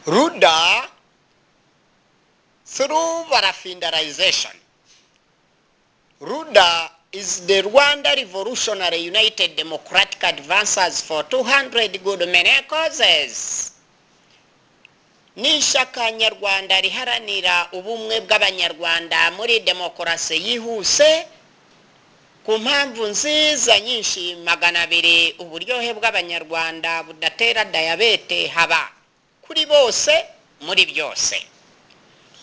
Ruda, through Barafindarization, Ruda is the Rwanda Revolutionary United Democratic Advancers for 200 good many causes. N'ishyaka nyarwanda riharanira ubumwe bw'abanyarwanda muri demokarasi yihuse ku mpamvu nziza nyinshi 200 uburyohe bw'abanyarwanda budatera diyabete haba kuri bose muri byose.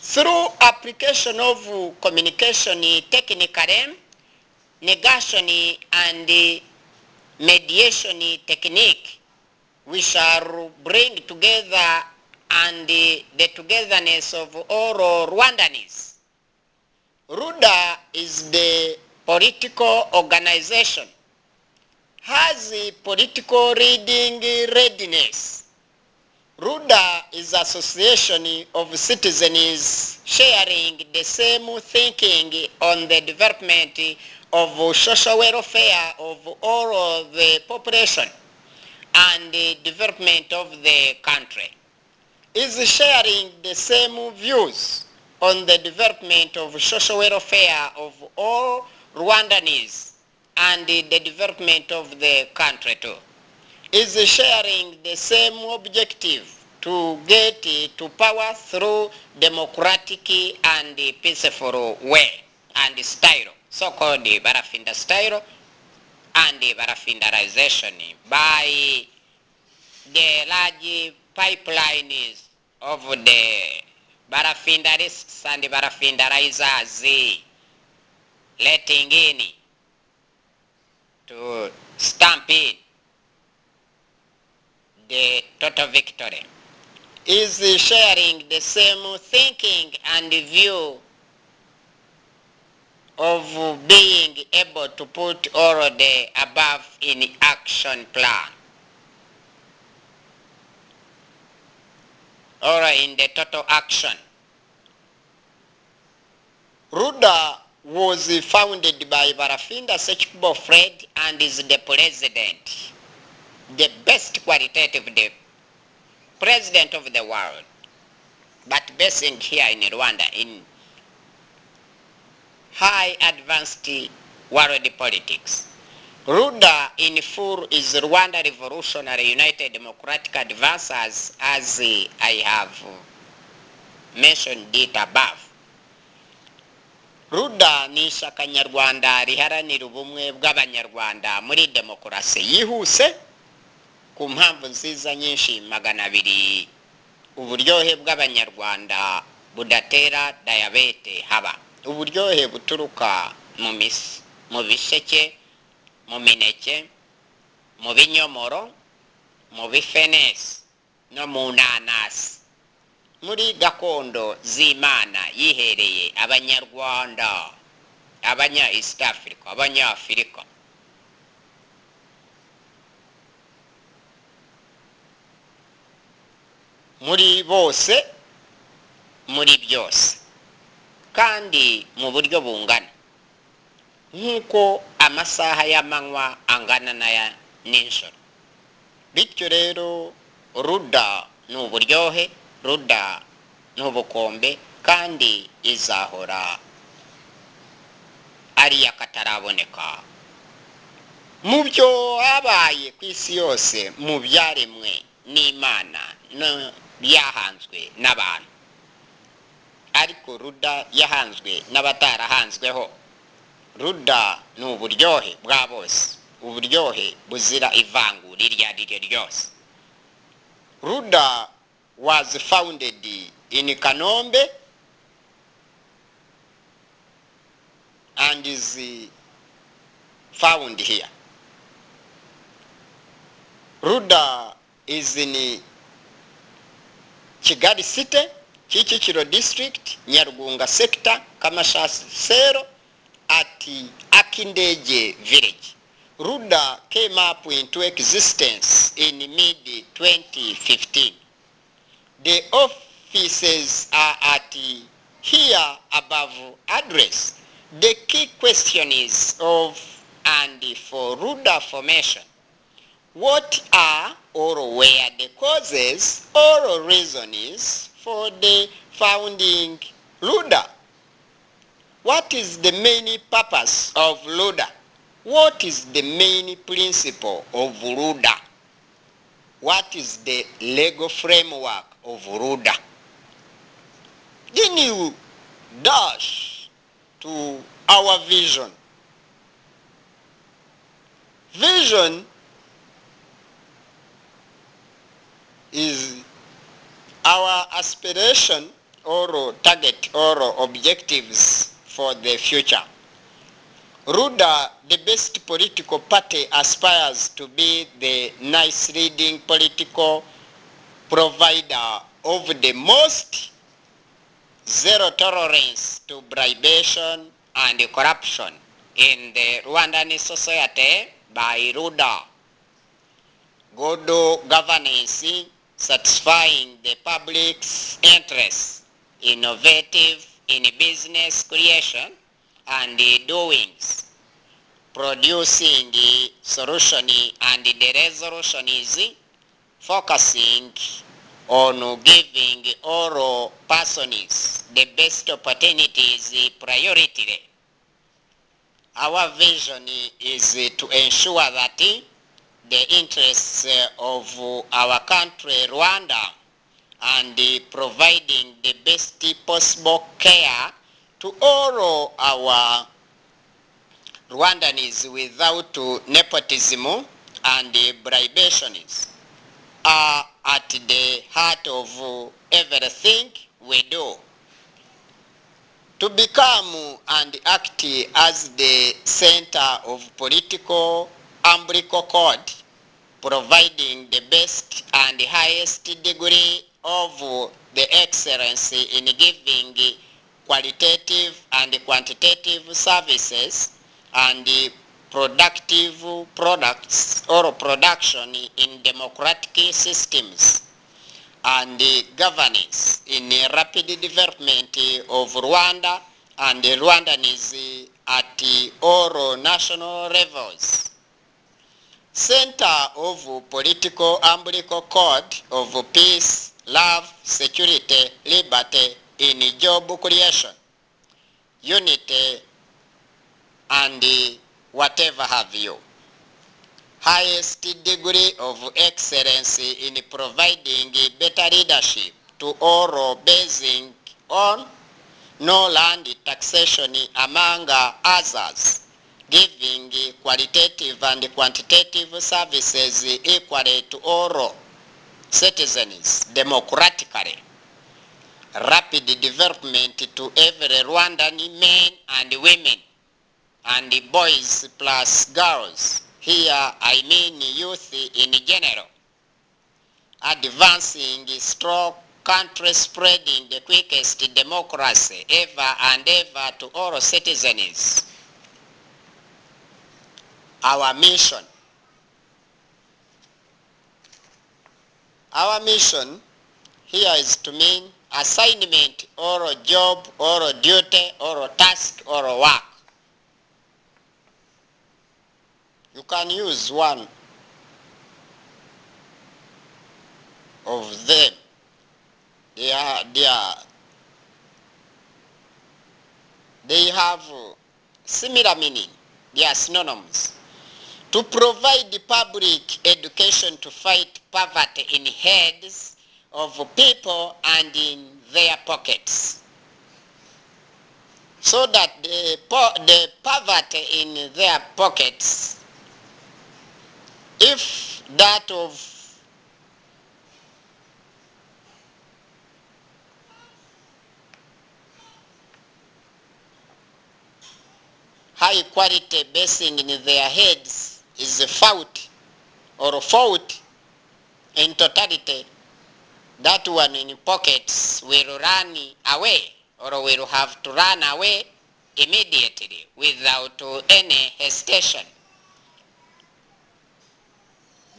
Through application of communication technical, negation and mediation technique, we shall bring together and the togetherness of all Rwandans. Ruda is the political organization, has a political reading readiness. Ruda is association of citizens sharing the same thinking on the development of social welfare of all of the population and the development of the country. Is sharing the same views on the development of social welfare of all Rwandans and the development of the country too. Is sharing the same objective to get to power through democratic and peaceful way and style, so-called Barafinda style and Barafindarization by the large pipelines of the Barafindarists and Barafindarizers letting in to stamp in the total victory. Is sharing the same thinking and view of being able to put all the above in action plan or in the total action. Ruda was founded by Barafinda Sekikubo Fred and is the president, the best qualitative the president of the world, but basing here in Rwanda in high advanced world politics. Ruda in full is Rwanda Revolutionary United Democratic Advancers, as I have mentioned it above. Ruda ni ishyaka nyarwanda riharanira ubumwe bw'abanyarwanda muri demokarasi yihuse ku mpamvu nziza nyinshi 200 uburyohe bw'abanyarwanda budatera diyabete haba uburyohe buturuka mu bisheke, mu mineke, mu binyomoro, mu bifenesi no mu nanasi muri gakondo z'Imana yihereye abanyarwanda, abanya East Africa, abanya Afrika. Muri bose muri byose kandi mu buryo bungana nk'uko amasaha y'amanywa angana n'aya nijoro. Bityo rero Ruda ni uburyohe, Ruda ni ubukombe kandi izahora ari akataraboneka mu byo habaye ku isi yose, mu byaremwe n'Imana no byahanzwe n'abantu. Ariko Ruda yahanzwe n'abatarahanzweho. Ruda ni uburyohe bwa bose, uburyohe buzira ivangura iryo ari ryo ryose. Ruda was founded in Kanombe and is found here. Ruda is in Kigali City, Kicukiro District, Nyarugunga Sector, Kamashasero, at Akindeje Village. Ruda came up into existence in mid-2015. The offices are at here above address. The key question is of and for Ruda formation. What are or where the causes or reasons for the founding LUDA. What is the main purpose of LUDA? What is the main principle of LUDA? What is the legal framework of LUDA? Then you dash to our vision. Vision is our aspiration or target or objectives for the future. LUDA, the best political party, aspires to be the nice leading political provider of the most zero tolerance to bribation and corruption in the Rwandan society by LUDA. Good governance, satisfying the public's interests, innovative in business creation and doings, producing solution and the resolution is focusing on giving all persons the best opportunities priority. Our vision is to ensure that the interests of our country, Rwanda, and providing the best possible care to all our Rwandans without nepotism and bribations are at the heart of everything we do. To become and act as the center of political umbilical cord, providing the best and highest degree of the excellence in giving qualitative and quantitative services and productive products or production in democratic systems and governance in rapid development of Rwanda and Rwandans at all national levels. Center of political umbilical cord of peace, love, security, liberty in job creation, unity, and whatever have you. Highest degree of excellence in providing better leadership to all basing on no land taxation among others, giving qualitative and quantitative services equally to all citizens democratically. Rapid development to every Rwandan men and women and boys plus girls. Here I mean youth in general. Advancing strong country, spreading the quickest democracy ever and ever to all citizens. Our mission. Our mission here is to mean assignment or job or duty or task or work. You can use one of them. They have similar meaning. They are synonyms. To provide the public education to fight poverty in heads of people and in their pockets, so that the poverty in their pockets, if that of high quality basing in their heads is a fault or fault in totality, that one in pockets will run away or will have to run away immediately without any hesitation.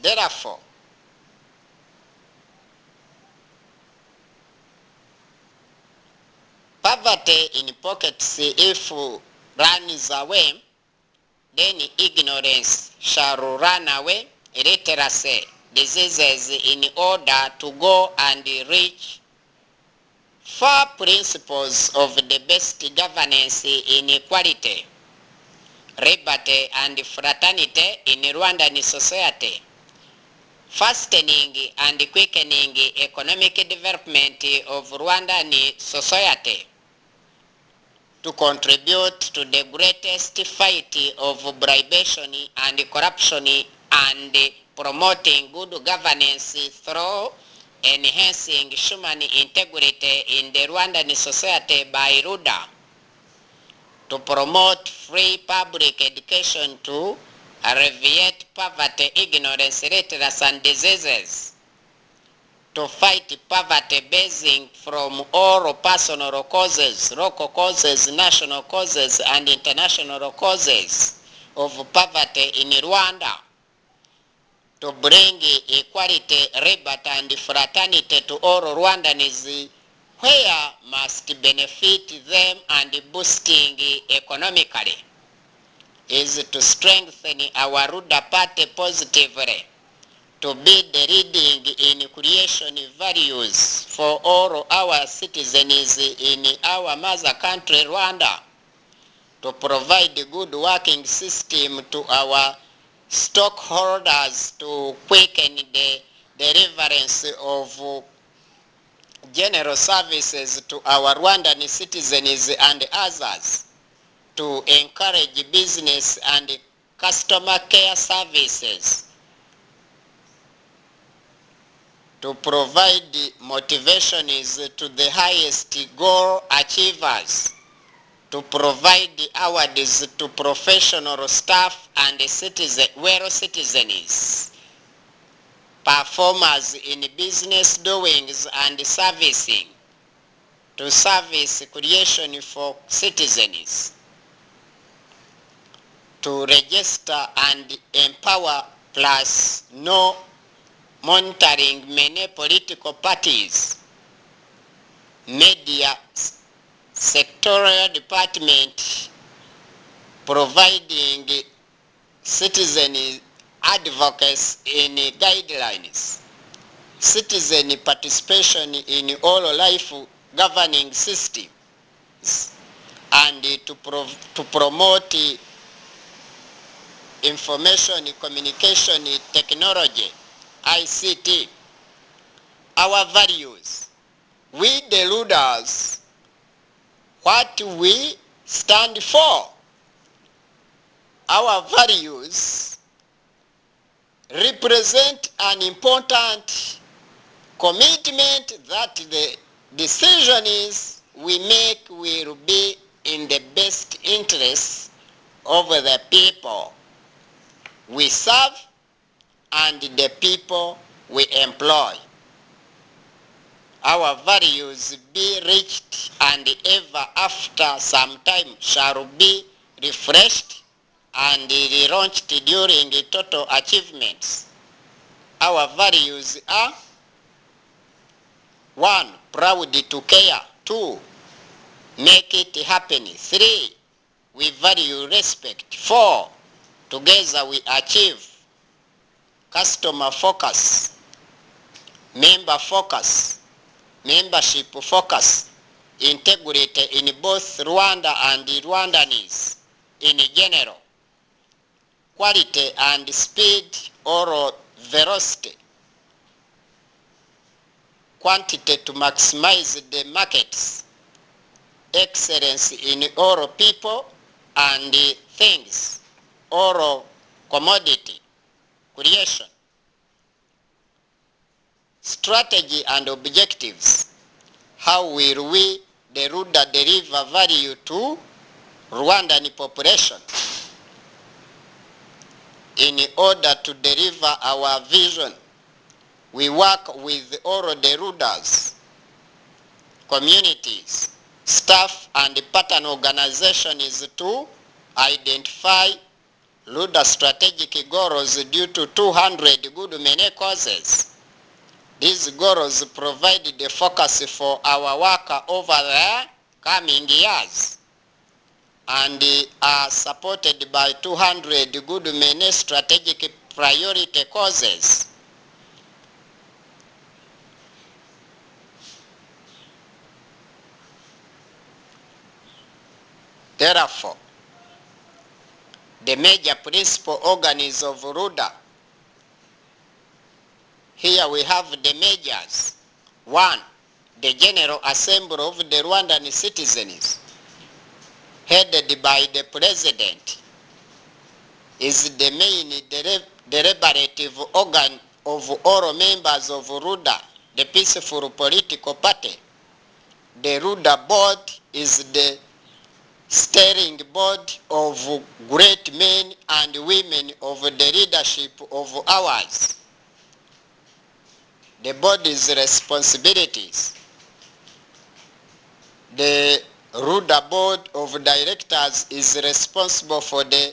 Therefore, poverty in pockets, if runs away, then ignorance shall run away, illiteracy diseases in order to go and reach 4 principles of the best governance in equality, liberty and fraternity in Rwandan society, fastening and quickening economic development of Rwandan society, to contribute to the greatest fight of bribation and corruption and promoting good governance through enhancing human integrity in the Rwandan society by RUDA, to promote free public education to alleviate poverty, ignorance, illiteracy and diseases, to fight poverty basing from all personal causes, local causes, national causes and international causes of poverty in Rwanda, to bring equality, liberty and fraternity to all Rwandans where must benefit them and boosting economically, is to strengthen our RUDA party positively, to be the leading in creation values for all our citizens in our mother country Rwanda, to provide a good working system to our stockholders to quicken the deliverance of general services to our Rwandan citizens and others, to encourage business and customer care services, to provide motivations to the highest goal achievers, to provide awards to professional staff and citizens, performers in business doings and servicing, to service creation for citizens, to register and empower plus no monitoring many political parties, media sectorial department, providing citizen advocacy in guidelines, citizen participation in all life governing systems, and to promote information communication technology, ICT. Our values, we the leaders, what we stand for. Our values represent an important commitment that the decisions we make will be in the best interest of the people we serve and the people we employ. Our values be reached and ever after some time shall be refreshed and relaunched during total achievements. Our values are: 1. Proud to care. 2. Make it happen. 3. We value respect. 4. Together we achieve. Customer focus, member focus, membership focus, integrity in both Rwanda and Rwandans in general, quality and speed or velocity, quantity to maximize the markets, excellence in all people and things, or commodity creation, strategy and objectives. How will we, the RUDA, deliver value to Rwandan population? In order to deliver our vision, we work with all the RUDAs, communities, staff and partner organizations to identify RUDA strategic goals due to 200 good many causes. These goals provide the focus for our work over the coming years and are supported by 200 good many strategic priority causes Therefore, the major principal organs of RUDA. Here we have the majors. 1. The General Assembly of the Rwandan citizens, headed by the President, is the main deliberative organ of all members of RUDA, the peaceful political party. The RUDA board is the steering board of great men and women of the leadership of ours. The body's responsibilities. The RUDA board of directors is responsible for the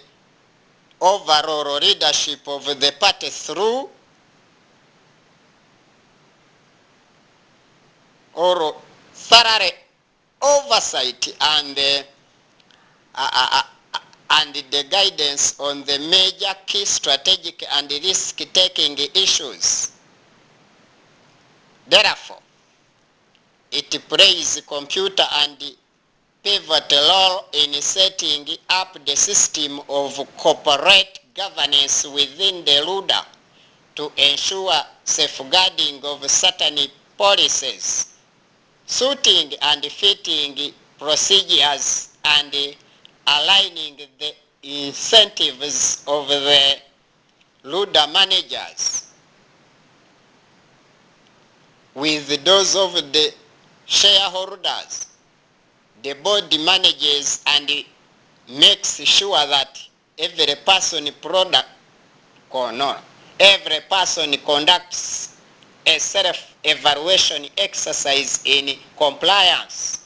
overall leadership of the party through or thorough oversight and the guidance on the major key strategic and risk-taking issues. Therefore, it plays computer and pivotal role in setting up the system of corporate governance within the RUDA to ensure safeguarding of certain policies, suiting and fitting procedures, and aligning the incentives of the RUDA managers with those of the shareholders. The board manages and makes sure that every person conducts a self-evaluation exercise in compliance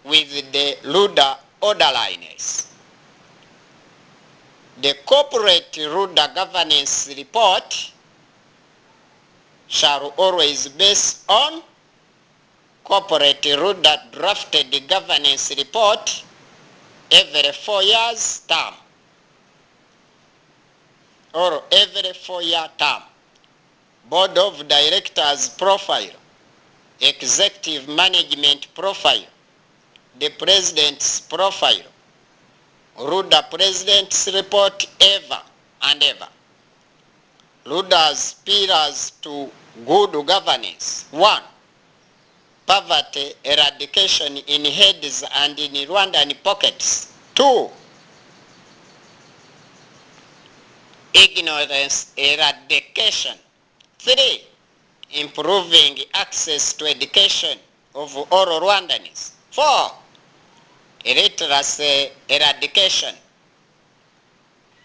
with the RUDA orderliness. The corporate RUDA governance report shall always base on corporate RUDA drafted governance report every 4 years term or every 4-year term. Board of Directors profile, executive management profile, the President's profile, RUDA President's report ever and ever. RUDA's pillars to good governance. 1. Poverty eradication in heads and in Rwandan pockets. 2. Ignorance eradication. 3. Improving access to education of all Rwandans. 4. Illiteracy eradication,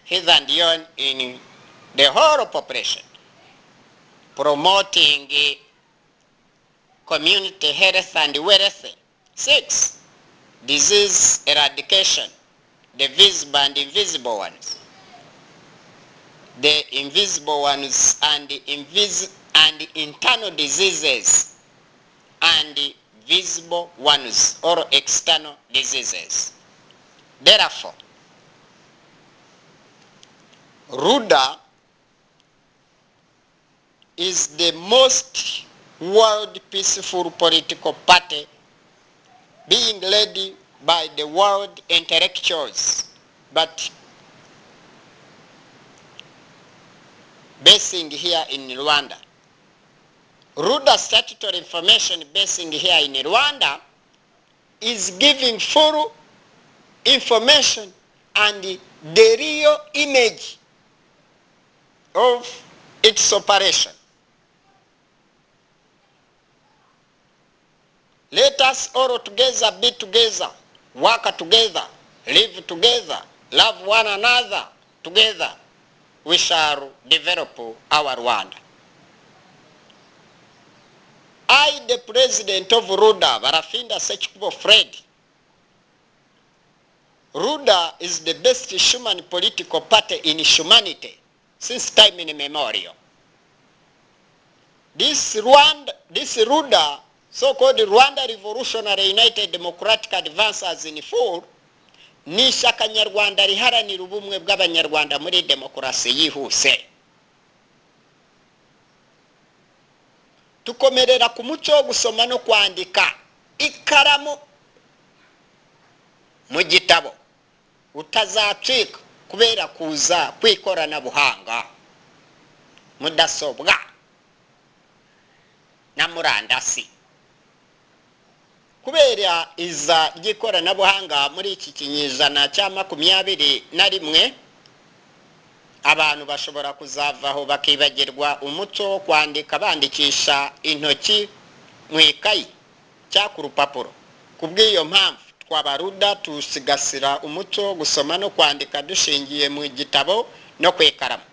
hither and yon in the whole population. Promoting community health and welfare. 6. Disease eradication, the visible and invisible ones. The invisible ones and internal diseases, and visible ones or external diseases. Therefore, RUDA is the most world peaceful political party being led by the world intellectuals, but basing here in Rwanda. RUDA statutory information basing here in Rwanda is giving full information and the real image of its operation. Let us all together be together, work together, live together, love one another together. We shall develop our Rwanda. I, the president of RUDA, Barafinda Sekikubo Fred. RUDA is the best human political party in humanity since time immemorial. This RUDA, so-called Rwanda Revolutionary United Democratic Advancers in full, ni ishyaka nyarwanda riharanira ubumwe bw'abanyarwanda muri demokarasi yihuse. Tukomerera ku muco wo gusoma no kwandika ikaramu mu gitabo. utazacika kubera kuza kwikoranabuhanga, mudasobwa na murandasi. Kubera iza ry'ikoranabuhanga muri iki kinyejana cya 21, abantu bashobora kuzavaho bakibagirwa umuco wo kwandika bandikisha intoki mu ikayi cyangwa ku rupapuro. Kubw'iyo mpamvu twabaruda tusigasira umuco wo gusoma no kwandika dushingiye mu gitabo no kwikaramu,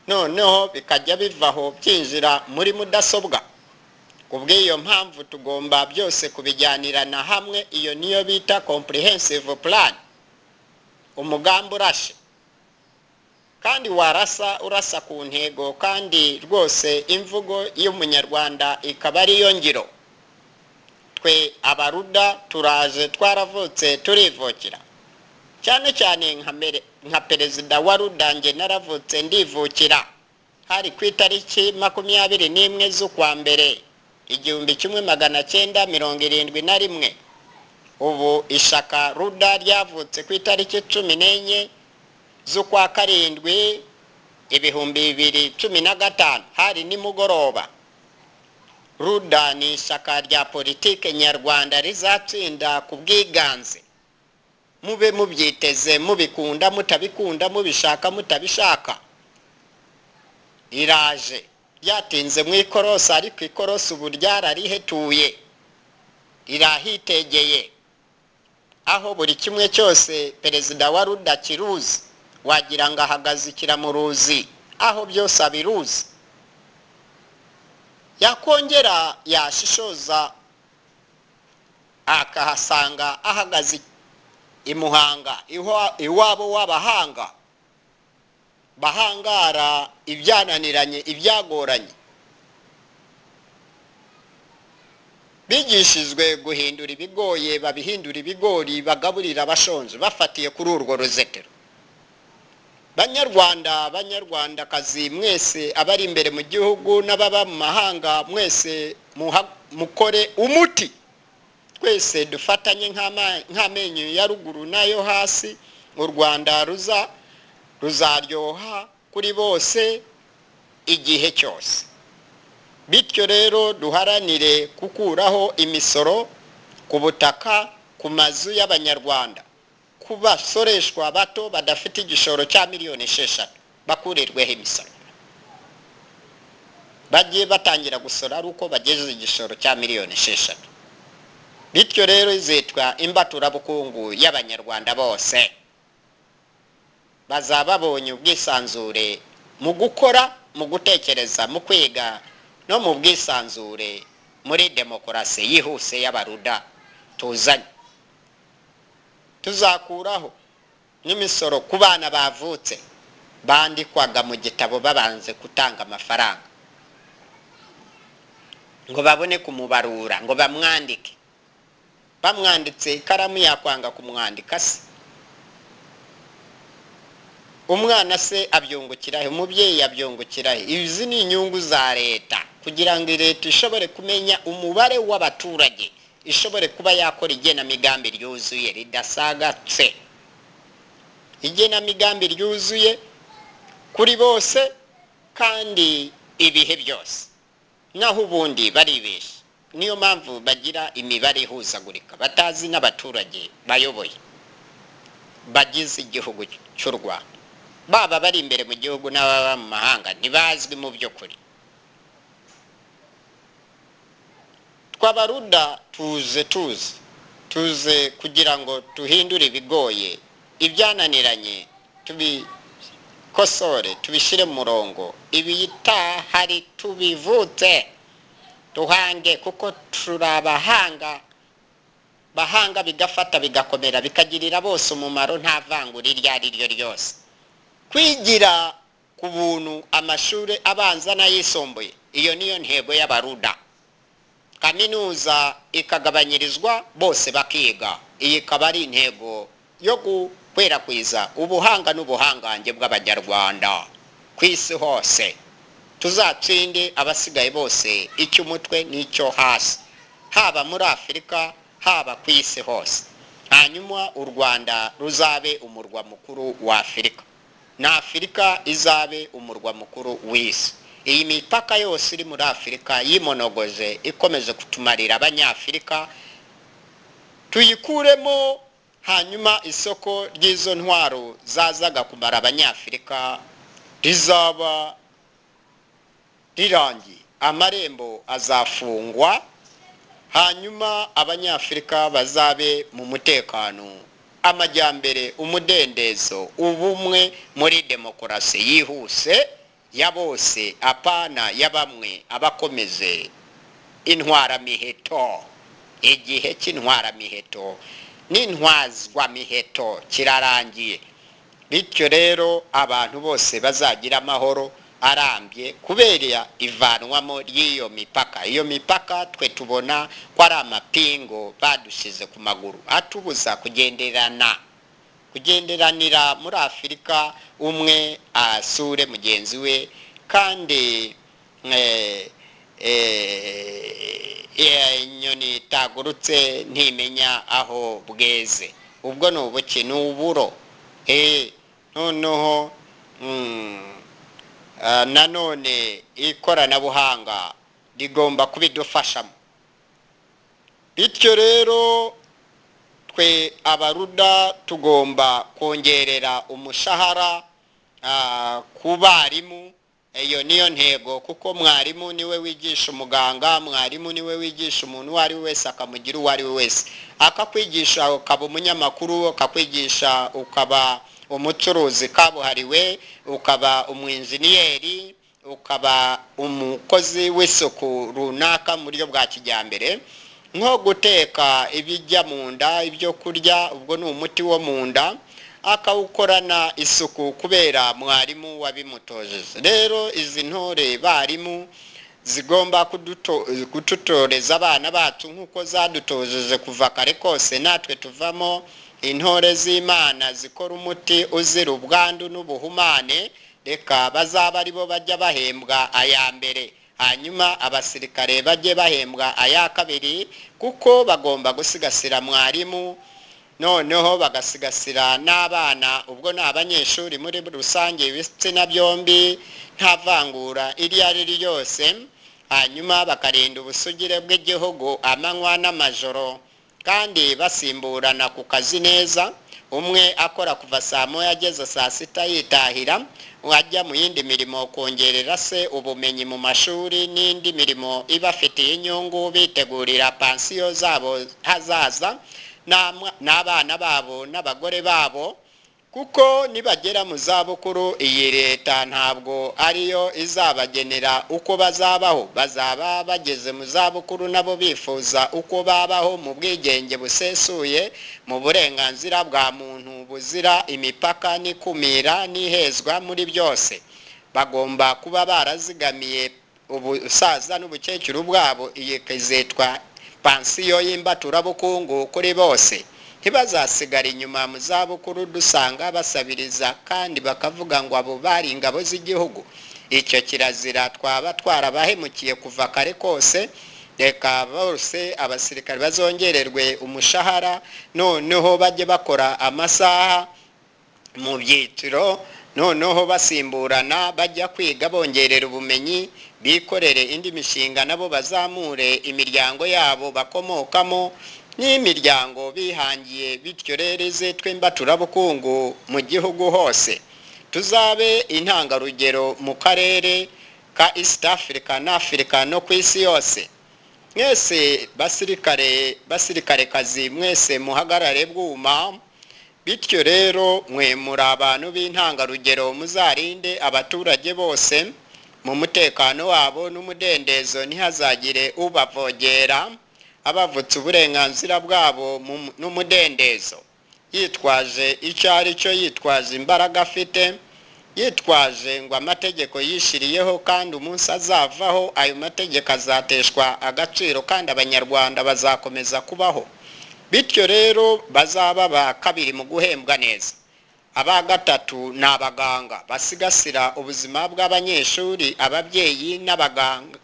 noneho bikajya bivaho byinjira muri mudasobwa. Kubw'iyo mpamvu tugomba byose kubijyanirana hamwe. Iyo niyo bita comprehensive plan, umugambi urashe kandi urasa ku ntego, kandi rwose imvugo y'umunyarwanda ikaba ariyo ngiro. Twe abaruda turaje twaravutse turivukira, cyane cyane nka perezida wa ruda nge naravutse ndivukira hari ku itariki 21 z'ukwa mbere 1971. Ubu ishaka ruda ryavutse ku itariki 14 z'ukwa karindwi 2015 hari nimugoroba. Ruda ni ishaka rya politike nyarwanda rizatsinda ku bwiganze. Mube mubyiteze, mubikunda mutabikunda, mubishaka mutabishaka. Iraje ryatinze mu ikorosi, ariko ikorosi ubu ryararihetuye, rirahitegeye, aho buri kimwe cyose perezida wa ruda kiruzi, wagira ngo ahagaze ikiramuruzi, aho byose abiruzi. Yakongera yashishoza akahasanga ahagaze imuhanga, iwabo w'abahanga bahangara ibyananiranye, ibyagoranye. Bigishijwe guhindura ibigoye babihindura ibigori, bagaburira abashonje bafatiye kuri urwo ruzetero. Banyarwandakazi mwese, abari imbere mu gihugu n'ababa mu mahanga, mwese mukore umuti. Twese dufatanye nk'amenyo ya ruguru nayo hasi. U Rwanda ruzaryoha kuri bose igihe cyose. Bityo rero duharanire gukuraho imisoro ku butaka, ku mazu y'abanyarwanda, ku basoreshwa bato badafite igishoro cya 6,000,000 bakurirweho imisoro. Bagiye batangira gusora ari uko bageze igishoro cya 6,000,000. Bityo rero izitwa imbaturabukungu y'abanyarwanda bose. Bazaba babonye ubwisanzure mu gukora, mu gutekereza, mu kwiga no mu bwisanzure muri demokarasi yihuse y'abaruda tuzanye. Tuzakuraho n'imisoro ku bana bavutse bandikwaga mu gitabo babanze gutanga amafaranga ngo babone kumubarura, ngo bamwandike. Bamwanditse ikaramu yakwanga kumwandika se, umwana se abyungukirahe, umubyeyi abyungukirahe. Izi ni inyungu za leta, kugira ngo leta ishobore kumenya umubare w'abaturage, ishobore kuba yakora igenamigambi ryuzuye ridasagatse, igenamigambi ryuzuye kuri bose kandi ibihe byose. Naho ubundi baribeshya. Niyo mpamvu bagira imibare ihuzagurika, batazi n'abaturage bayoboye bagize igihugu cy'u Rwanda. Baba bari imbere mu gihugu n'ababa mu mahanga ntibazwi mu by'ukuri. Twabaruda tuze kugira ngo tuhindure ibigoye, ibyananiranye tubikosore, tubishyire mu murongo, ibitahari tubivutse, duhange kuko turabahanga. Bahanga bigafata bigakomera, bikagirira bose umumaro, nta vangura iryo ari ryo ryose. Kwigira ku buntu amashuri abanza n'ayisumbuye, iyo niyo ntego y'abaruda. Kaminuza ikagabanyirizwa bose bakiga, iyi ikaba ari intego yo gukwirakwiza ubuhanga n'ubuhangange bw'abanyarwanda ku isi hose. Tuzatsinde abasigaye bose icy'umutwe n'icyo hasi, haba muri Afurika haba ku isi hose. hanyuma u Rwanda ruzabe umurwa mukuru wa Afurika na Afurika izabe umurwa mukuru w'isi. Iyi mipaka yose iri muri Afurika yimonogoje ikomeje kutumarira abanyafurika tuyikuremo, hanyuma isoko ry'izo ntwaro zazaga kumara abanyafurika rizaba rirangiye, amarembo azafungwa, hanyuma abanyafurika bazabe mu mutekano, amajyambere, umudendezo, ubumwe muri demokarasi yihuse ya bose, apana ya bamwe abakomeze intwaramiheto. Igihe cy'intwaramiheto n'intwazwamiheto kirarangiye, bityo rero abantu bose bazagira amahoro arambye kubera ivanwamo ry'iyo mipaka. Iyo mipaka twe tubona ko ari amapingo badushize ku maguru atubuza kugenderanira muri Afurika, umwe asure mugenzi we, kandi inyoni itagurutse ntimenya aho bweze. Ubwo ni ubuki, ni uburo. Noneho nanone ikoranabuhanga rigomba kubidufashamo. Bityo rero twe abaruda tugomba kongerera umushahara ku barimu. Iyo niyo ntego, kuko mwarimu niwe wigisha umuganga, mwarimu niwe wigisha umuntu uwo ari we wese akamugira uwo ari we wese, akakwigisha ukaba umunyamakuru, akakwigisha ukaba umucuruzi kabuhariwe, ukaba umwinjiniyeri, ukaba umukozi w'isuku runaka mu buryo bwa kijyambere, nko guteka ibijya mu nda, ibyo kurya, ubwo ni umuti wo mu nda, akawukorana isuku kubera mwarimu wabimutojeje. Rero izi ntore barimu zigomba kututoreza abana bacu nk'uko zadutojeje kuva kare kose, natwe tuvamo intore z'Imana zikora umuti uzira ubwandu n'ubuhumane. Reka bazaba aribo bajya bahembwa aya mbere, hanyuma abasirikare bajye bahembwa aya kabiri, kuko bagomba gusigasira mwarimu, noneho bagasigasira n'abana. Ubwo ni abanyeshuri muri rusange ibitsina byombi nta vangura iri ari ryo ryose, hanyuma bakarinda ubusugire bw'igihugu amanywa n'amajoro, kandi basimburana ku kazi neza. Umwe akora kuva saa moya ageze saa sita yitahira, ajya mu yindi mirimo kongerera se ubumenyi mu mashuri n'indi mirimo ibafitiye inyungu, bitegurira pansiyo zabo hazaza n'abana babo n'abagore babo, kuko nibagera mu zabukuru iyi leta ntabwo ariyo izabagenera uko bazabaho. Bazaba bageze mu zabukuru nabo bifuza uko babaho mu bwigenge busesuye, mu burenganzira bwa muntu buzira imipaka n'ikumira n'ihezwa muri byose. Bagomba kuba barazigamiye ubusaza n'ubukecuru bwabo. Iyi kizitwa pansiyo y'imbaturabukungu kuri bose. Ntibazasigara inyuma mu zabukuru dusanga basabiriza kandi bakavuga ngo abo bari ingabo z'igihugu. Icyo kirazira twaba twarabahemukiye kuva kare kose. Reka bose abasirikare bazongererwe umushahara, noneho bajye bakora amasaha mu byiciro, noneho basimburana bajya kwiga bongerera ubumenyi, bikorere indi mishinga, nabo bazamure imiryango yabo bakomokamo n'imiryango bihangiye. Bityo rero izitwe imbaturabukungu mu gihugu hose. Tuzabe intangarugero mu karere ka East Africa na Africa no ku isi yose. Mwese basirikare kazi, mwese muhagarare bwuma. Bityo rero mwe muri abantu b'intangarugero, muzarinde abaturage bose mu mutekano wabo n'umudendezo, ntihazagire ubavogera abavutse uburenganzira bwabo n'umudendezo, yitwaje icyo ari cyo, yitwaje imbaraga afite, yitwaje ngo amategeko yishiriyeho kandi umunsi azavaho ayo mategeko azateshwa agaciro kandi abanyarwanda bazakomeza kubaho. Bityo rero bazaba ba kabiri mu guhembwa neza. Aba gatatu ni abaganga basigasira ubuzima bw'abanyeshuri, ababyeyi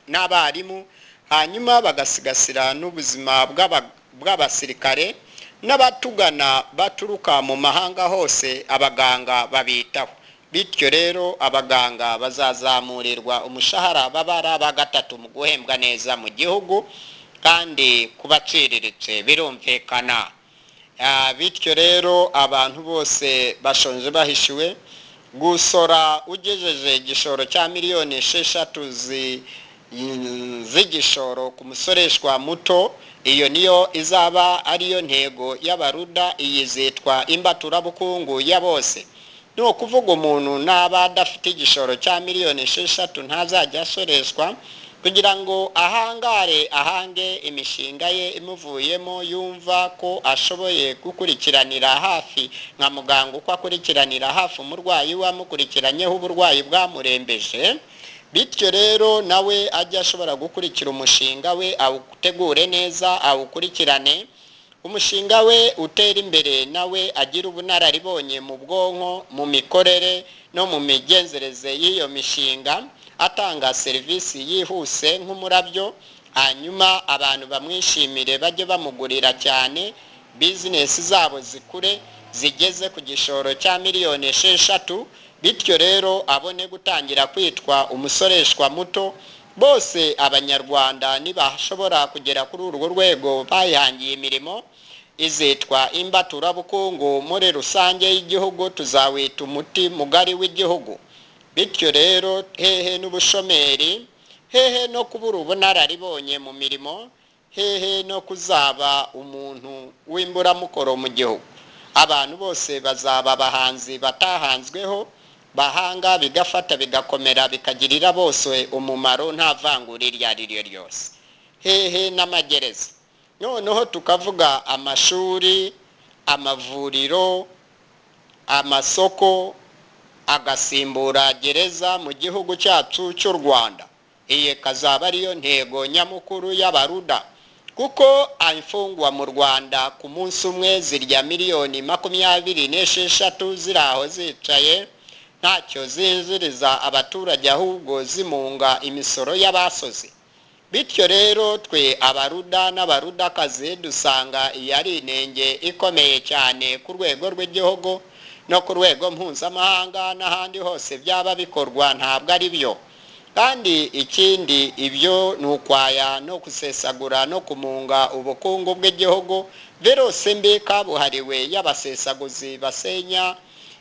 n'abarimu, hanyuma bagasigasira n'ubuzima bw'abasirikare n'abatugana baturuka mu mahanga hose abaganga babitaho. Bityo rero abaganga bazazamurirwa umushahara babara ba gatatu mu guhembwa neza mu gihugu kandi kubaciriritse birumvikana. Bityo rero abantu bose bashonje bahishiwe. Gusora ugejeje igishoro cya miliyoni 6 z'igishoro ku musoreshwa muto, iyo niyo izaba ariyo ntego y'abaruda. Iyi zitwa imbaturabukungu ya bose. Ni ukuvuga umuntu naba adafite igishoro cya miliyoni 6 ntazajya asoreshwa, kugira ngo ahange imishinga ye imuvuyemo, yumva ko ashoboye gukurikiranira hafi nka muganga uko akurikiranira hafi umurwayi we amukurikiranyeho uburwayi bwamurembeje. Bityo rero nawe ajya ashobora gukurikira umushinga we, awutegure neza, awukurikirane, umushinga we utera imbere, nawe agira ubunararibonye mu bwonko, mu mikorere no mu migenzereze y'iyo mishinga, atanga serivisi yihuse nk'umurabyo. Hanyuma abantu bamwishimire, bajye bamugurira cyane, bizinesi zabo zikure zigeze ku gishoro cya miliyoni 6. Bityo rero abone gutangira kwitwa umusoreshwa muto. Bose abanyarwanda nibashobora kugera kuri urwo rwego bayihangiye imirimo, izitwa imbaturabukungu muri rusange y'igihugu, tuzawita umuti mugari w'igihugu. Bityo rero hehe n'ubushomeri, hehe no kubura ubunararibonye mu mirimo, hehe no kuzaba umuntu w'imburamukoro mu gihugu. Abantu bose bazaba abahanzi batahanzweho, bahanga bigafata bigakomera bikagirira bose umumaro nta vangura iryo ari ryo ryose. Hehe n'amagereza. Noneho tukavuga amashuri, amavuriro, amasoko agasimbura gereza mu gihugu cyacu cy'u Rwanda. Iyi kazaba ariyo ntego nyamukuru y'abaruda, kuko imfungwa mu Rwanda ku munsi umwe zirya miliyoni 26 ziraho zicaye, ntacyo zinjiriza abaturage ahubwo zimunga imisoro y'abasozi. Bityo rero twe abaruda n'abarudakazi dusanga iyi ari inenge ikomeye cyane ku rwego rw'igihugu no ku rwego mpuzamahanga n'ahandi hose byaba bikorwa ntabwo ari byo. Kandi ikindi, ibyo ni ukwaya no gusesagura no kumunga ubukungu bw'igihugu, verose mbi kabuhariwe y'abasesaguzi basenya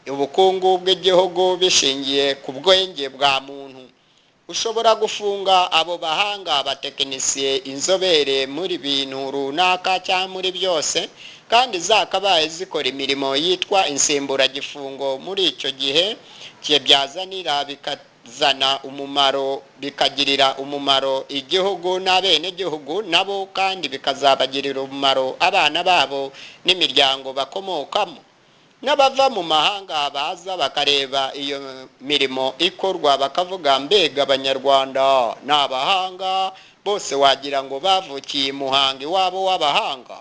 ubukungu bw'igihugu bishingiye ku bwenge bwa muntu. Ushobora gufunga abo bahanga abatekinisiye inzobere muri bintu runaka cyangwa muri byose, kandi zakabaye zikora imirimo yitwa insimburagifungo muri icyo gihe byazanira bikazana umumaro, bikagirira umumaro igihugu n'abenegihugu nabo, kandi bikazabagirira umumaro abana babo n'imiryango bakomokamo. N'abava mu mahanga baza bakareba iyo mirimo ikorwa bakavuga, mbega abanyarwanda ni abahanga bose, wagira ngo bavukiye Muhanga iwabo w'abahanga.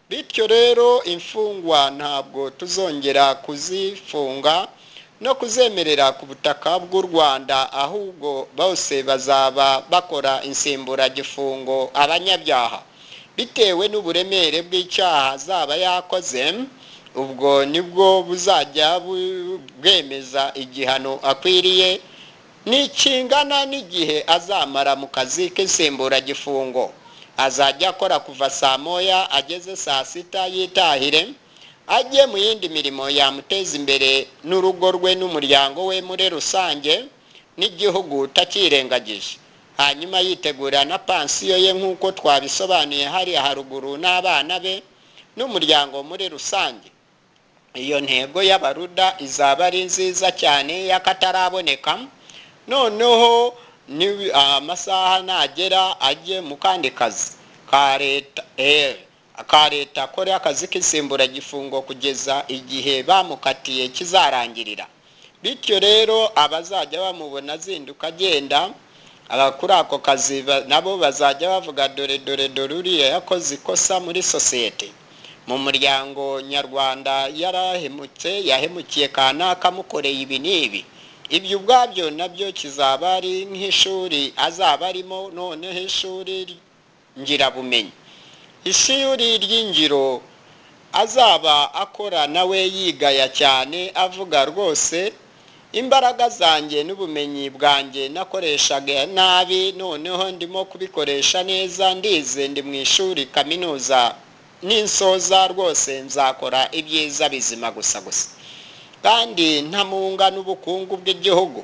Bityo rero imfungwa ntabwo tuzongera kuzifunga no kuzemerera ku butaka bw'u Rwanda, ahubwo bose bazaba bakora insimburagifungo abanyabyaha bitewe n'uburemere bw'icyaha zaba yakoze. Ubwo nibwo buzajya bwemeza igihano akwiriye n'ikingana n'igihe azamara mu kazi k'insimburagifungo. Azajya akora kuva saa moya ageze saa 6 yitahire, ajye mu yindi mirimo yamuteza imbere n'urugo rwe n'umuryango we muri rusange n'igihugu utakirengagije. Hanyuma yitegura na pansiyo ye nk'uko twabisobanuye hariya haruguru, n'abana be n'umuryango muri rusange. Iyo ntego y'abaruda izaba ari nziza cyane y'akataraboneka. Noneho ni amasaha nagera ajye mu kandi kazi ka leta akore akazi k'insimburagifungo kugeza igihe bamukatiye kizarangirira. Bityo rero abazajya bamubona azinduka agenda kuri ako kazi nabo bazajya bavuga, dore uriya yakoze ikosa muri sosiyete, mu muryango nyarwanda yarahemutse, yahemukiye kanaka amukoreye ibi n'ibi. Ibyo ubwabyo nabyo kizaba ari nk'ishuri azaba arimo. Noneho ishuri ngirabumenyi, ishuri ry'ingiro azaba akora nawe yigaya cyane avuga rwose imbaraga zanjye n'ubumenyi bwanjye nakoreshaga nabi noneho ndimo kubikoresha neza ndize ndi mu ishuri kaminuza ninsoza rwose nzakora ibyiza bizima gusa kandi ntamunga n'ubukungu bw'igihugu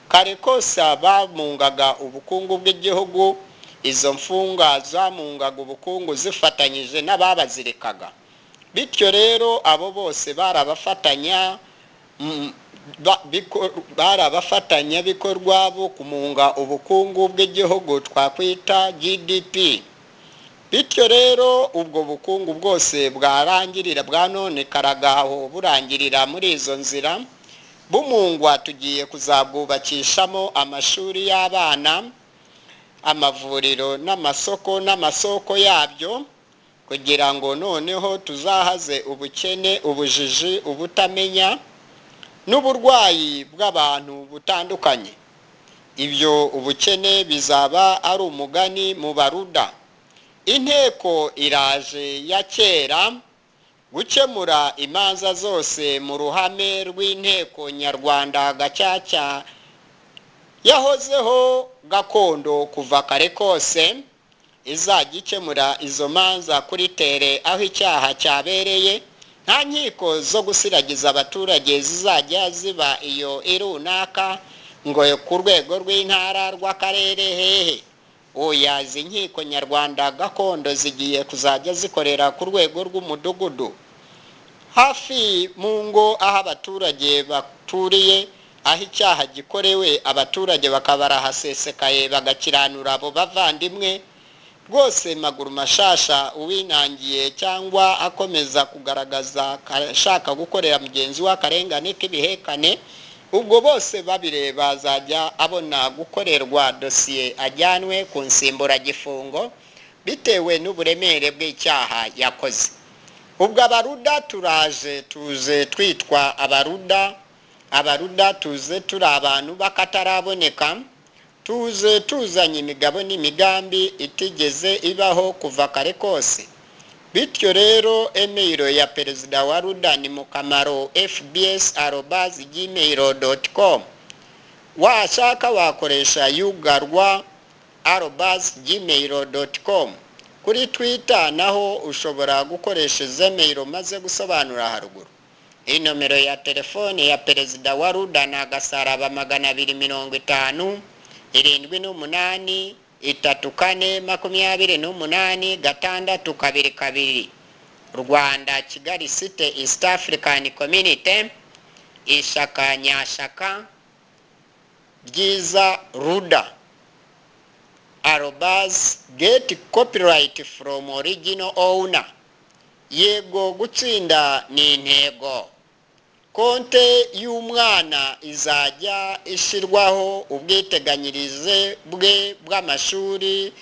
kare kose bamungaga ubukungu bw'igihugu izo mfunga zamungaga ubukungu zifatanyije n'ababazirikaga bityo rero abo bose barabafatanya bikorwa bo kumunga ubukungu bw'igihugu twakwita GDP bityo rero ubwo bukungu bwose bwarangirira bwanonekaraga aho burangirira muri izo nzira bumungwa tugiye kuzabwubakishamo amashuri y'abana amavuriro n'amasoko yabyo kugira ngo noneho tuzahaze ubukene ubujiji ubutamenya n'uburwayi bw'abantu butandukanye ibyo ubukene bizaba ari umugani mu baruda inteko iraje ya kera gukemura imanza zose mu ruhame rw'inteko nyarwanda gacaca yahozeho gakondo kuva kare kose izajya ikemura izo manza kuri tere aho icyaha cyabereye nta nkiko zo gusiragiza abaturage zizajya ziba iyo irunaka ngo ku rwego rw'intara rw'akarere hehe oya izi nkiko nyarwanda gakondo zigiye kuzajya zikorera ku rwego rw'umudugudu hafi mu ngo aho abaturage baturiye aho icyaha gikorewe abaturage bakaba barahasesekaye bagakiranura abo bavandimwe rwose maguru mashasha uwinangiye cyangwa akomeza kugaragaza ashaka gukorera mugenzi we akarengane k'ibihekane ubwo bose babireba azajya abona gukorerwa dosiye ajyanwe ku nsimburagifungo bitewe n'uburemere bw'icyaha yakoze ubwo abaruda tuze twitwa abaruda tuze turi abantu bakataraboneka tuze tuzanye imigabo n'imigambi itigeze ibaho kuva kare kose bityo rero email ya perezida wa ruda ni mukamaro fbs@gmail.com washaka wakoresha yugarwa@gmail.com kuri Twitter naho ushobora gukoresha email maze gusobanura haruguru inomero ya telefone ya perezida wa ruda na gasaraba 250 78 34 28 622 Rwanda Kigali City East African Community Ishaka Nyashaka Byiza Ruda @get copyright from original owner yego gutsinda ni intego konte y'umwana izajya ishirwaho ubwiteganyirize bwe bw'amashuri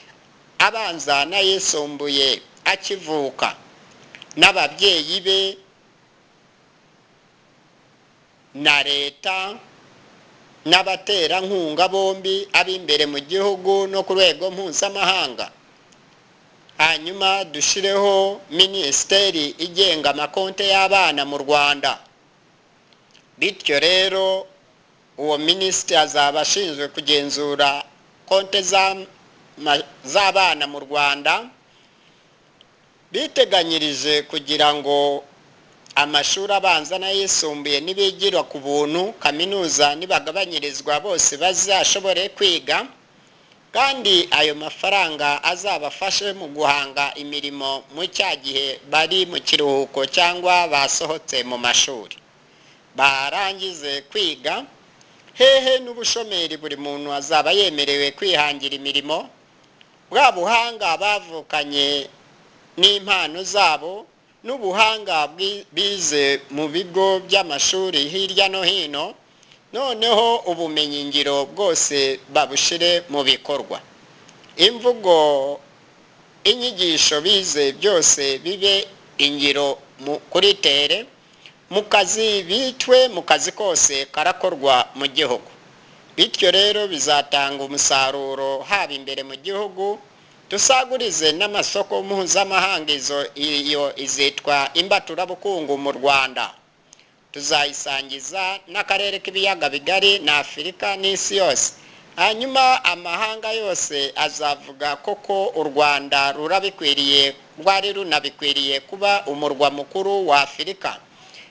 abanza n'ayisumbuye akivuka n'ababyeyi be na leta n'abaterankunga bombi ab'imbere mu gihugu no ku rwego mpuzamahanga hanyuma dushireho minisiteri igenga amakonte y'abana mu Rwanda bityo rero uwo minisitiri azaba ashinzwe kugenzura konte z'abana mu Rwanda biteganyirije kugira ngo amashuri abanza n'ayisumbuye nibigirwa ku buntu kaminuza nibagabanyirizwa bose bazashobore kwiga kandi ayo mafaranga azabafashe mu guhanga imirimo mu cyagihe bari mu kiruhuko cyangwa basohotse mu mashuri barangize kwiga hehe n'ubushomeri buri muntu azaba yemerewe kwihangira imirimo bwa buhanga bavukanye n'impano zabo n'ubuhanga bize mu bigo by'amashuri hirya no hino noneho ubumenyi ngiro bwose babushire mu bikorwa imvugo inyigisho bize byose bibe ingiro kuri tere mu kazi bitwe mu kazi kose karakorwa mu gihugu bityo rero bizatanga umusaruro haba imbere mu gihugu tusagurize n'amasoko mpuzamahanga iyo izitwa imbaturabukungu mu Rwanda, tuzayisangiza n'akarere k'ibiyaga bigari na Afurika n'isi yose. Hanyuma amahanga yose azavuga koko u Rwanda rwari runabikwiriye kuba umurwa mukuru wa Afurika.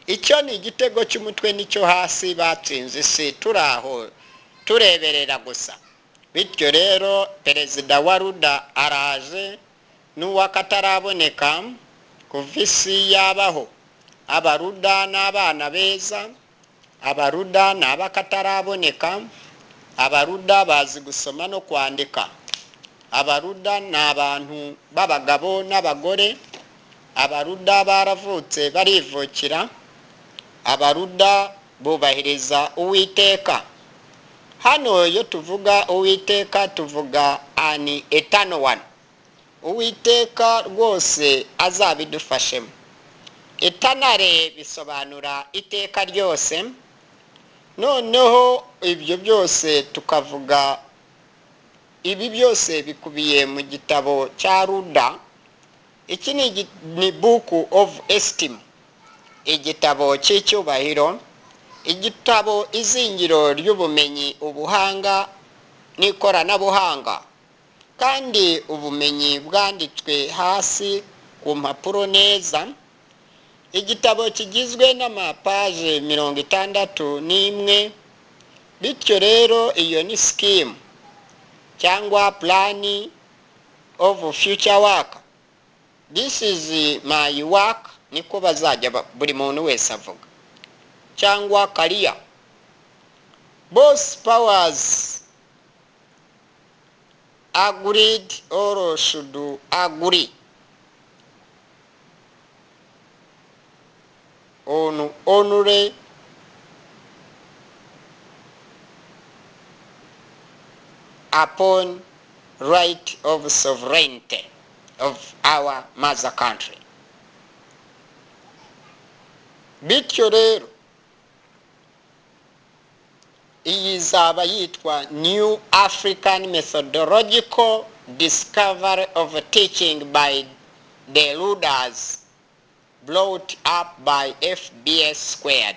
Icyo ni igitego cy'umutwe n'icyo hasi batsinze isi, turaho tureberera gusa. Bityo rero perezida wa Ruda araje n'uwakataraboneka kuva isi yabaho. Abaruda n'abana beza, abaruda n'abakataraboneka, abaruda bazi gusoma no kwandika, abaruda n'abantu b'abagabo n'abagore, abaruda baravutse barivukira, abaruda bubahiriza Uwiteka. Hano iyo tuvuga Uwiteka tuvuga an eternal one. Uwiteka rwose azabidufashemo. Eternal bisobanura iteka ryose. Noneho ibyo byose tukavuga, ibi byose bikubiye mu gitabo cya Ruda. Iki ni book of esteem, igitabo cy'icyubahiro, igitabo izingiro ry'ubumenyi, ubuhanga n'ikoranabuhanga, kandi ubumenyi bwanditswe hasi ku mpapuro neza. Igitabo kigizwe n'amapaje 61. Bityo rero iyo ni scheme cyangwa plan of future work. This is my work, niko bazajya buri muntu wese avuga, cyangwa career. Both powers agreed or should agree on only upon right of sovereignty of our mother country. Bityo rero iyi izaba yitwa New African Methodological Discovery of Teaching by the Ruders, brought up by FBS Squared.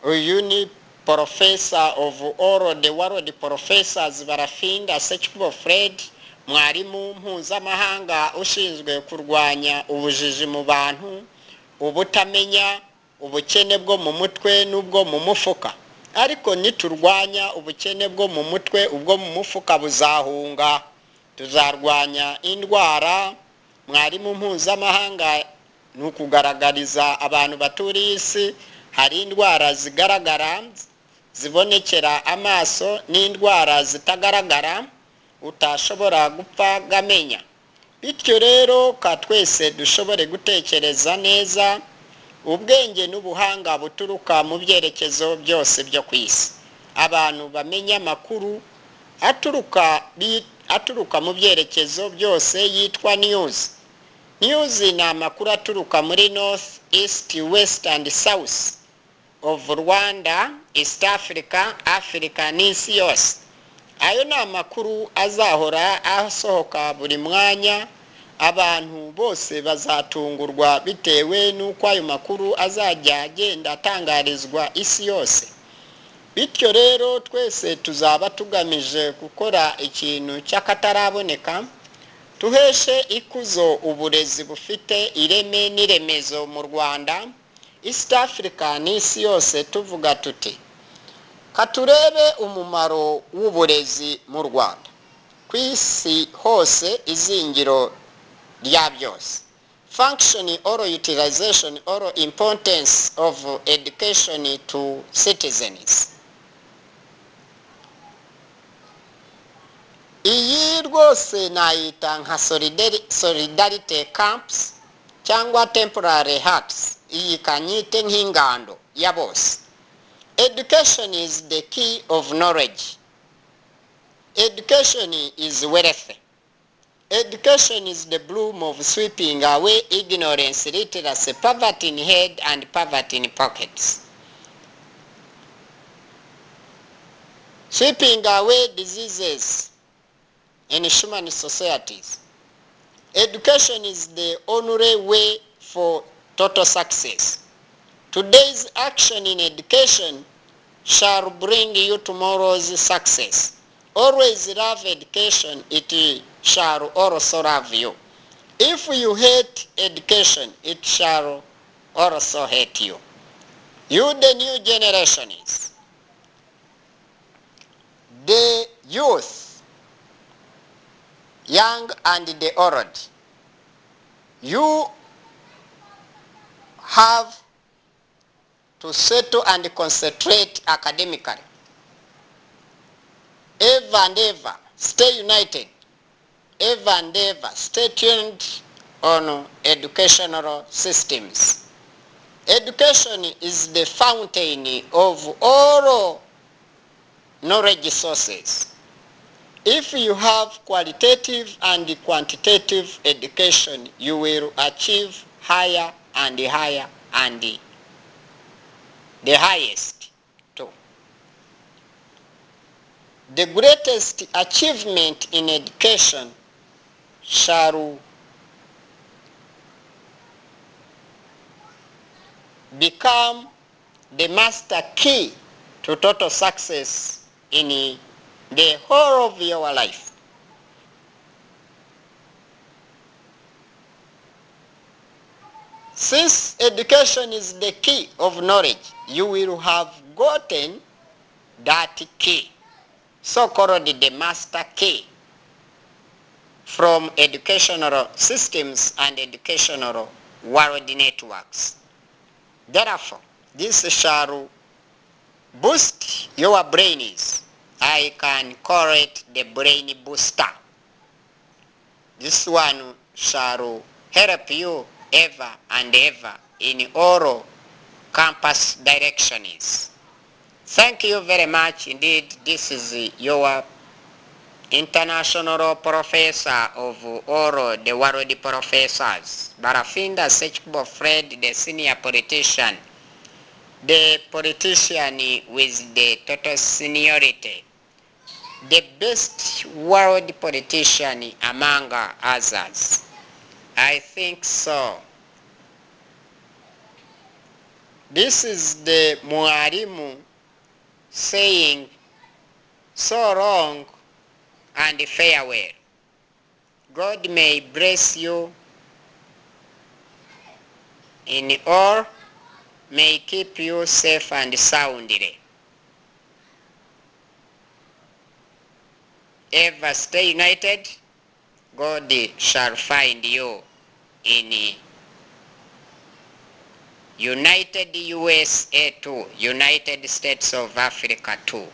Uyu ni professor of all the world professors Barafinda Sekikubo Fred, mwarimu mpuzamahanga ushinzwe kurwanya ubujiji mu bantu, ubutamenya, ubukene bwo mu mutwe n'ubwo mu mufuka. Ariko niturwanya ubukene bwo mu mutwe, ubwo mu mufuka buzahunga. Tuzarwanya indwara. Mwarimu mpuzamahanga nukugaragariza abantu baturiye isi hari indwara zigaragara zibonekera amaso n'indwara zitagaragara utashobora gupfa gamenya. Bityo rero ka twese dushobore gutekereza neza, ubwenge n'ubuhanga buturuka mu byerekezo byose byo kwisi. Abantu bamenya makuru aturuka mu byerekezo byose yitwa news. News ni amakuru aturuka muri north, east, west and south of Rwanda, East Africa, Africa n'isi yose. Ayo ni amakuru azahora asohoka buri mwanya. Abantu bose bazatungurwa bitewe n'uko ayo makuru azajya agenda atangarizwa isi yose. Bityo rero twese tuzaba tugamije gukora ikintu cy'akataraboneka, tuheshe ikuzo uburezi bufite ireme n'iremezo mu Rwanda, East Africa n'isi yose, tuvuga tuti katurebe umumaro w'uburezi mu Rwanda ku isi hose, izingiro rya byose. Function or utilization or importance of education to citizens. Iyi rwose nayita nka solidarity camps cyangwa temporary huts. Iyi kanyite nk'ingando ya bose. Education is the key of knowledge. Education is wealth. Education is the bloom of sweeping away ignorance, literacy, poverty in head and poverty in pockets. sweeping away diseases in human societies. Education is the only way for total success. Today's action in education shall bring you tomorrow's success. Always love education, it shall also love you. If you hate education, it shall also hate you. You, the new generations, the youth, young and the old, you have to settle and concentrate academically. Ever and ever, stay united. Ever and ever, stay tuned on educational systems. Education is the fountain of all knowledge sources. If you have qualitative and quantitative education, you will achieve higher and higher and the highest too. The greatest achievement in education shall become the master key to total success in the whole of your life. Since education is the key of knowledge, you will have gotten that key, so-called the master key, from educational systems and educational world networks. Therefore, this shall boost your brains. I can call it the brain booster. This one shall help you ever and ever in all campus directions. Thank you very much indeed. This is your international professor of all the world professors, Barafinda Sekikubo Fred, the senior politician, the politician with the total seniority, the best world politician among others. I think so. This is the Mwalimu saying so long and farewell. God may bless you in all, may keep you safe and soundly. Ever stay united, God shall find you in United USA too, United States of Africa too.